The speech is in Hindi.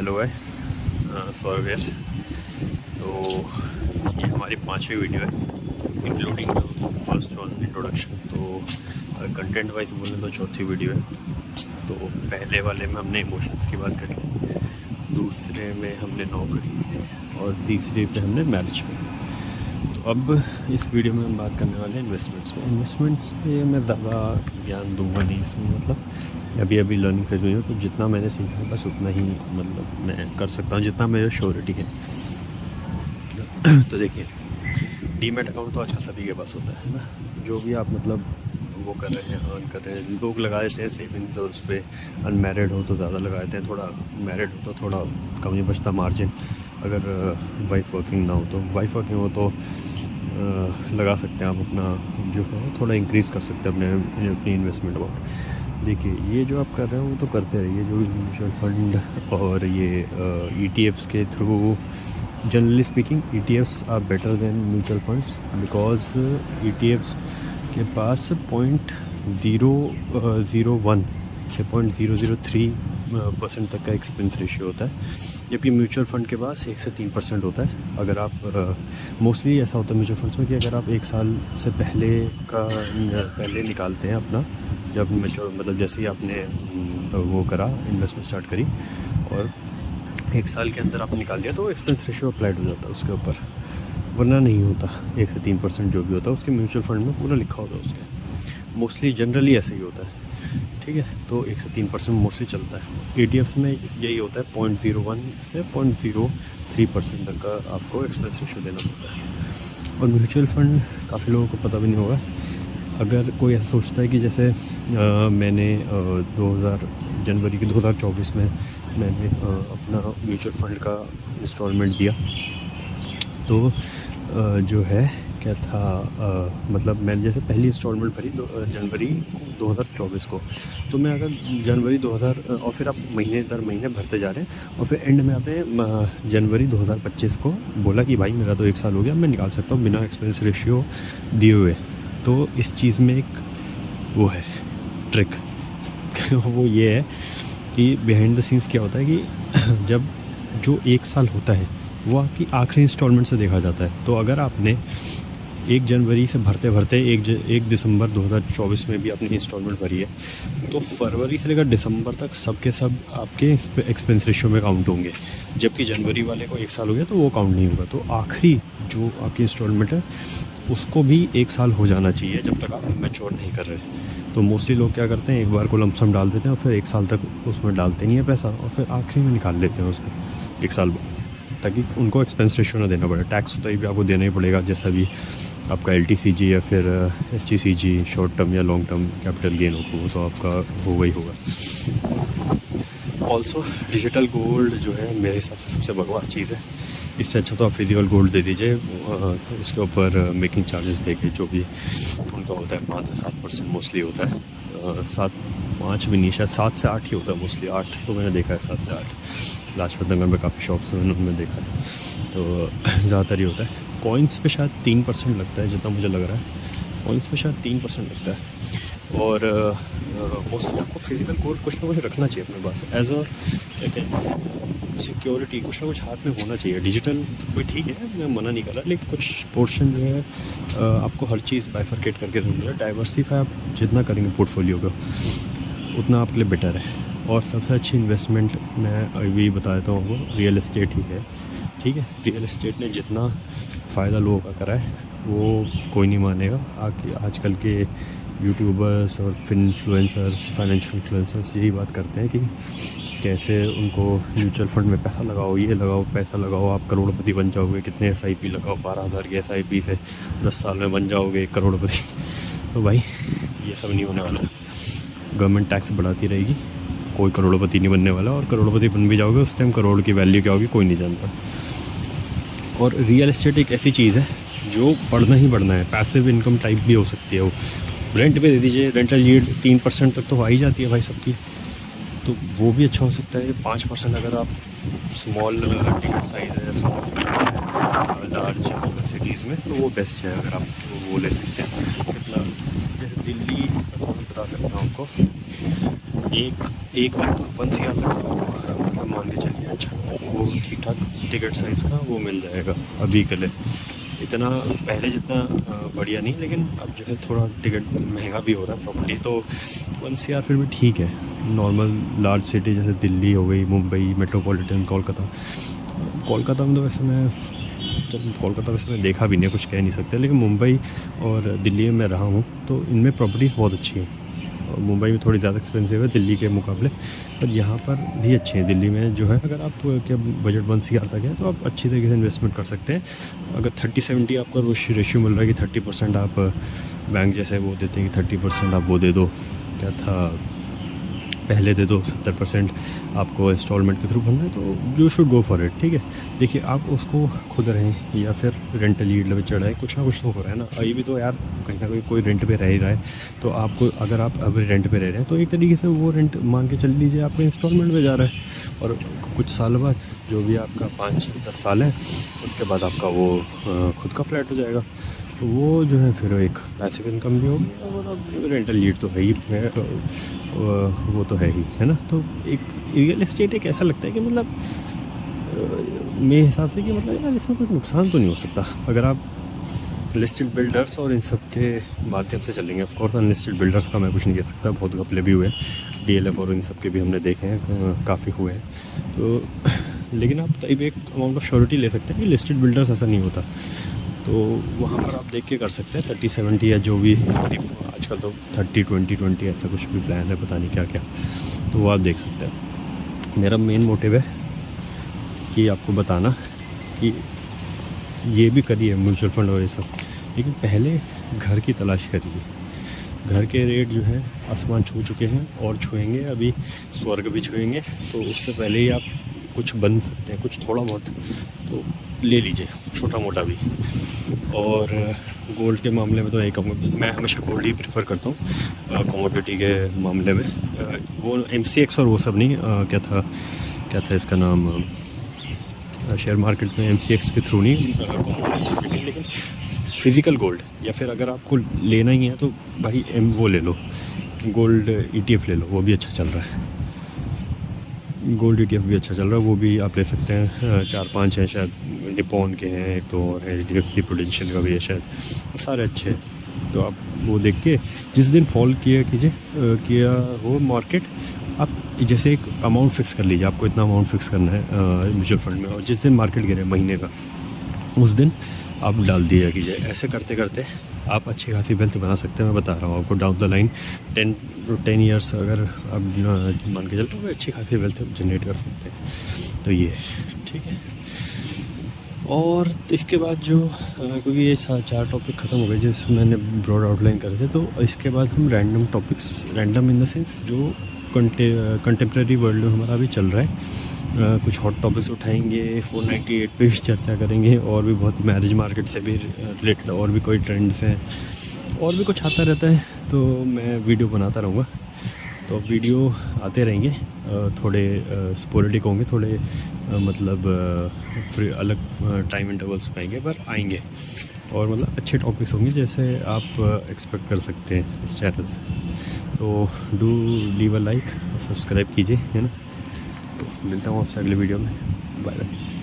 Hello guys, Saurabh here. तो ये हमारी 5वीं वीडियो है, इंक्लूडिंग फर्स्ट वन इंट्रोडक्शन। तो कंटेंट वाइज बोलें तो चौथी वीडियो है। तो पहले वाले में हमने इमोशंस की बात करी, दूसरे में हमने नौकरी और तीसरे पे हमने मैरिज पे। तो अब इस वीडियो में हम बात करने वाले हैं इन्वेस्टमेंट्स पे। इन्वेस्टमेंट्स पे मैं ज़्यादा ज्ञान दूंगा नहीं इसमें, मतलब अभी लर्निंग फेज में हूँ, तो जितना मैंने सीखा है बस उतना ही मतलब मैं कर सकता हूँ, जितना मेरी श्योरिटी है। तो देखिए, डीमैट अकाउंट तो आजकल सभी के पास होता है ना। जो भी आप मतलब वो कर रहे हैं, अर्न कर रहे हैं, लोग लगा देते हैं सेविंग्स, और उस पर अनमैरिड हो तो ज़्यादा लगा देते हैं, थोड़ा मैरिड हो तो थोड़ा कम ही बचता मार्जिन। अगर वाइफ वर्किंग ना हो तो, वाइफ वर्किंग हो तो लगा सकते हैं आप अपना जो है थोड़ा इंक्रीज़ कर सकते हैं अपनी इन्वेस्टमेंट अमाउंट। देखिए, ये जो आप कर रहे हो वो तो करते रहिए, जो म्यूचुअल फंड और ये ETFs के थ्रू। Generally speaking ETFs are better than mutual funds, because ETFs के पास 0.001 से 0.003% तक का एक्सपेंस रेशियो होता है, जबकि म्यूचुअल फंड के पास 1 से 3% होता है। अगर आप मोस्टली ऐसा होता है म्यूचुअल फंड्स में कि अगर आप 1 साल से पहले निकालते हैं अपना, जब मैच्योर मतलब जैसे ही आपने वो करा, इन्वेस्टमेंट स्टार्ट करी और 1 साल के अंदर आपने निकाल दिया, तो एक्सपेंस रेशियो अप्लाइड हो जाता है उसके ऊपर, वरना नहीं होता। 1 से 3% जो भी होता है उसके म्यूचुअल फंड में पूरा लिखा होता है उसके, मोस्टली जनरली ऐसे ही होता है, ठीक है। तो 1 से 3% मोस्टली चलता है। ETFs में यही होता है, 0.01 से 0.03% तक का आपको एक्सपेंस रेशियो देना पड़ता है। और म्यूचुअल फंड काफ़ी लोगों को पता भी नहीं होगा। अगर कोई ऐसा सोचता है कि जैसे मैंने जनवरी के 2024 में मैंने अपना म्यूचुअल फंड का इंस्टॉलमेंट दिया, तो जो है क्या था, मतलब मैंने जैसे पहली इंस्टॉलमेंट भरी जनवरी 2024 को, तो मैं अगर जनवरी 2000 और फिर आप महीने दर महीने भरते जा रहे हैं, और फिर एंड में आपने जनवरी 2025 को बोला कि भाई मेरा तो 1 साल हो गया, मैं निकाल सकता हूँ बिना एक्सपेंस रेशियो दिए हुए। तो इस चीज़ में एक वो है ट्रिक वो ये है कि बिहाइंड द सीन्स क्या होता है कि जब जो 1 साल होता है वो आपकी आखिरी इंस्टॉलमेंट से देखा जाता है। तो अगर आपने 1 जनवरी से भरते भरते 1 दिसंबर 2024 में भी अपनी इंस्टॉलमेंट भरी है, तो फरवरी से लेकर दिसंबर तक सबके सब आपके एक्सपेंस रेशियो में काउंट होंगे, जबकि जनवरी वाले को 1 साल हो गया तो वो काउंट नहीं होगा। तो आखिरी जो आपकी इंस्टॉलमेंट है उसको भी 1 साल हो जाना चाहिए, जब तक आप मैच्योर नहीं कर रहे। तो मोस्टली लोग क्या करते हैं, एक बार को लमसम डाल देते हैं और फिर 1 साल तक उसमें डालते नहीं है पैसा, और फिर आखिरी में निकाल लेते हैं उसमें 1 साल बाद, ताकि उनको एक्सपेंस रेशियो ना देना पड़े। टैक्स तो भी आपको देना ही पड़ेगा, जैसा भी आपका LTCG या फिर STCG, शॉर्ट टर्म या लॉन्ग टर्म कैपिटल गेन हो, वो तो आपका होगा ही होगा। ऑल्सो डिजिटल गोल्ड जो है मेरे हिसाब से सबसे बकवास चीज़ है। इससे अच्छा तो आप फिजिकल गोल्ड दे दीजिए, उसके ऊपर मेकिंग चार्जेस देके जो भी उनका होता है 5 से 7% मोस्टली होता है। 5 भी नहीं, शायद 7 से 8 ही होता है मोस्टली। 8 तो मैंने देखा है, 7 से 8 लाजपत नगर में काफ़ी शॉप्स हैं उन्होंने देखा है, तो ज़्यादातर ही होता है। कॉइन्स पे शायद 3% लगता है, जितना मुझे लग रहा है कॉइन्स पे शायद 3% लगता है। और मोस्टली आपको फिजिकल गोल्ड कुछ ना कुछ रखना चाहिए अपने पास, एज अ क्या कहते हैं सिक्योरिटी, कुछ ना कुछ हाथ में होना चाहिए। डिजिटल भी ठीक है, मैं मना नहीं कर रहा, लेकिन कुछ पोर्शन जो है आपको हर चीज़ बाइफरकेट करके रखनी है। डाइवर्सिफाई आप जितना करेंगे पोर्टफोलियो को, उतना आपके लिए बेटर है। और सबसे अच्छी इन्वेस्टमेंट मैं अभी बता देता हूँ आपको, रियल इस्टेट ही है, ठीक है। रियल इस्टेट ने जितना फ़ायदा लोगों का करा है वो कोई नहीं मानेगा। आजकल के यूट्यूबर्स और इन्फ्लुएंसर्स, फाइनेंशियल इन्फ्लुएंसर्स यही बात करते हैं कि कैसे उनको म्यूचुअल फंड में पैसा लगाओ, ये लगाओ, पैसा लगाओ, आप करोड़पति बन जाओगे। कितने SIP लगाओ, 12,000 की SIP से 10 साल में बन जाओगे करोड़पति। तो भाई ये सब नहीं होने वाला। गवर्नमेंट टैक्स बढ़ाती रहेगी, कोई करोड़पति नहीं बनने वाला, और करोड़पति बन भी जाओगे उस टाइम करोड़ की वैल्यू क्या होगी कोई नहीं जानता। और रियल इस्टेट एक ऐसी चीज़ है जो बढ़ना ही बढ़ना है, पैसिव इनकम टाइप भी हो सकती है। वो रेंट पे दे दीजिए, रेंटल यील्ड 3% तक तो आ ही जाती है भाई सबकी, तो वो भी अच्छा हो सकता है। 5% अगर आप स्मॉल टिकट साइज़ है, स्मॉल लार्ज सिटीज़ में, तो वो बेस्ट है। अगर आप वो ले सकते हैं, कितना जैसे दिल्ली मैं बता सकता हूँ आपको, एक लाख तो 1 CR तक मतलब मान के चलिए अच्छा वो ठीक ठाक टिकट साइज़ का वो मिल जाएगा अभी के लिए। इतना पहले जितना बढ़िया नहीं, लेकिन अब जो है थोड़ा टिकट महंगा भी हो रहा है प्रॉपर्टी। तो 1 CR फिर भी ठीक है। नॉर्मल लार्ज सिटी जैसे दिल्ली हो गई, मुंबई मेट्रोपॉलिटन, कोलकाता में तो वैसे मैं देखा भी नहीं, कुछ कह नहीं सकते, लेकिन मुंबई और दिल्ली में मैं रहा हूँ तो इनमें प्रॉपर्टीज़ बहुत अच्छी हैं। मुंबई में थोड़ी ज़्यादा एक्सपेंसिव है दिल्ली के मुकाबले, पर यहाँ पर भी अच्छी है। दिल्ली में जो है अगर आप क्या बजट 1 CR तक है तो आप अच्छी तरीके से इन्वेस्टमेंट कर सकते हैं। अगर 30-70 आपका रेशियो मिल रहा है कि 30% आप बैंक जैसे वो देते हैं कि 30% आप वो दे दो, क्या था पहले दे दो, 70% आपको इंस्टॉलमेंट के थ्रू भरना है, तो you should go for it. ठीक है, देखिए आप उसको खुद रहें या फिर रेंटल यील्ड पे चढ़ाएं, कुछ ना कुछ तो हो रहा है ना। अभी भी तो यार कहीं ना कहीं कोई रेंट पे रह ही रहा है, तो आपको अगर आप अभी रेंट पे रह रहे हैं तो एक तरीके से वो रेंट मान के चल लीजिए आपको इंस्टॉलमेंट में जा रहा है। और कुछ साल बाद जो भी आपका 5-10 साल है उसके बाद आपका वो खुद का फ्लैट हो जाएगा, तो वो जो है फिर एक पैसिव इनकम भी होगी और अब रेंटल यील्ड तो है ही है, वो तो है ही, है ना। तो एक रियल एस्टेट एक ऐसा लगता है कि मतलब मेरे हिसाब से कि मतलब यार इसमें कोई नुकसान तो नहीं हो सकता अगर आप लिस्टेड बिल्डर्स और इन सब के माध्यम से चलेंगे। ऑफ कोर्स अनलिस्टेड बिल्डर्स का मैं कुछ नहीं कह सकता, बहुत घपले भी हुए, DLF और इन सब के भी हमने देखे हैं, काफ़ी हुए हैं। तो लेकिन आप तभी एक अमाउंट ऑफ श्योरिटी ले सकते हैं कि लिस्टेड बिल्डर्स ऐसा नहीं होता, तो वहाँ पर आप देख के कर सकते हैं 30-70 या जो भी आजकल तो 30-20-20 ऐसा कुछ भी प्लान है, पता नहीं क्या क्या, तो वो आप देख सकते हैं। मेरा मेन मोटिव है कि आपको बताना कि ये भी करिए म्यूचुअल फंड और ये सब, लेकिन पहले घर की तलाश करिए। घर के रेट जो है आसमान छू चुके हैं और छुएंगे, अभी स्वर्ग भी छुएंगे, तो उससे पहले ही आप कुछ बन सकते हैं, कुछ थोड़ा बहुत तो ले लीजिए, छोटा मोटा भी। और गोल्ड के मामले में तो यही कहूँगा, मैं हमेशा गोल्ड ही प्रेफर करता हूँ कमोडिटी के मामले में। वो MCX और वो सब नहीं, क्या था इसका नाम, शेयर मार्केट में MCX के थ्रू नहीं, लेकिन फिज़िकल गोल्ड, या फिर अगर आपको लेना ही है तो भाई वो ले लो, गोल्ड ETF ले लो, वो भी अच्छा चल रहा है। गोल्ड ETF भी अच्छा चल रहा है, वो भी आप ले सकते हैं। 4-5 हैं शायद, निपॉन के हैं, एक तो और है HDFC प्रूडेंशियल का भी है शायद, सारे अच्छे हैं। तो आप वो देख के जिस दिन फॉल किया हो मार्केट, आप जैसे एक अमाउंट फ़िक्स कर लीजिए, आपको इतना अमाउंट फ़िक्स करना है म्यूचुअल फंड में, और जिस दिन मार्केट गिरे महीने का उस दिन आप डाल दिया कीजिए। ऐसे करते करते आप अच्छी खासी वेल्थ बना सकते हैं। मैं बता रहा हूँ आपको, डाउन द लाइन 10 ईयर्स अगर आप मान के चलते हो अच्छी खासी वेल्थ जनरेट कर सकते हैं। तो ये ठीक है। और इसके बाद जो क्योंकि ये 4 टॉपिक ख़त्म हो गए जिसमें मैंने ब्रॉड आउटलाइन करे थे, तो इसके बाद हम random topics, random in the sense जो कंटेम्प्रेरी वर्ल्ड में हमारा अभी चल रहा है, कुछ हॉट टॉपिक्स उठाएंगे, 498 पे भी चर्चा करेंगे, और भी बहुत मैरिज मार्केट से भी रिलेटेड और भी कोई ट्रेंड्स हैं, और भी कुछ आता रहता है, तो मैं वीडियो बनाता रहूँगा। तो वीडियो आते रहेंगे, थोड़े स्पोरेडिक होंगे, थोड़े मतलब अलग टाइम इंटरवल्स पे आएंगे, पर आएंगे, और मतलब अच्छे टॉपिक्स होंगे जैसे आप एक्सपेक्ट कर सकते हैं इस चैनल से। तो do leave a like, subscribe कीजिए, है ना। तो मिलता हूँ आपसे अगले वीडियो में, बाय बाय।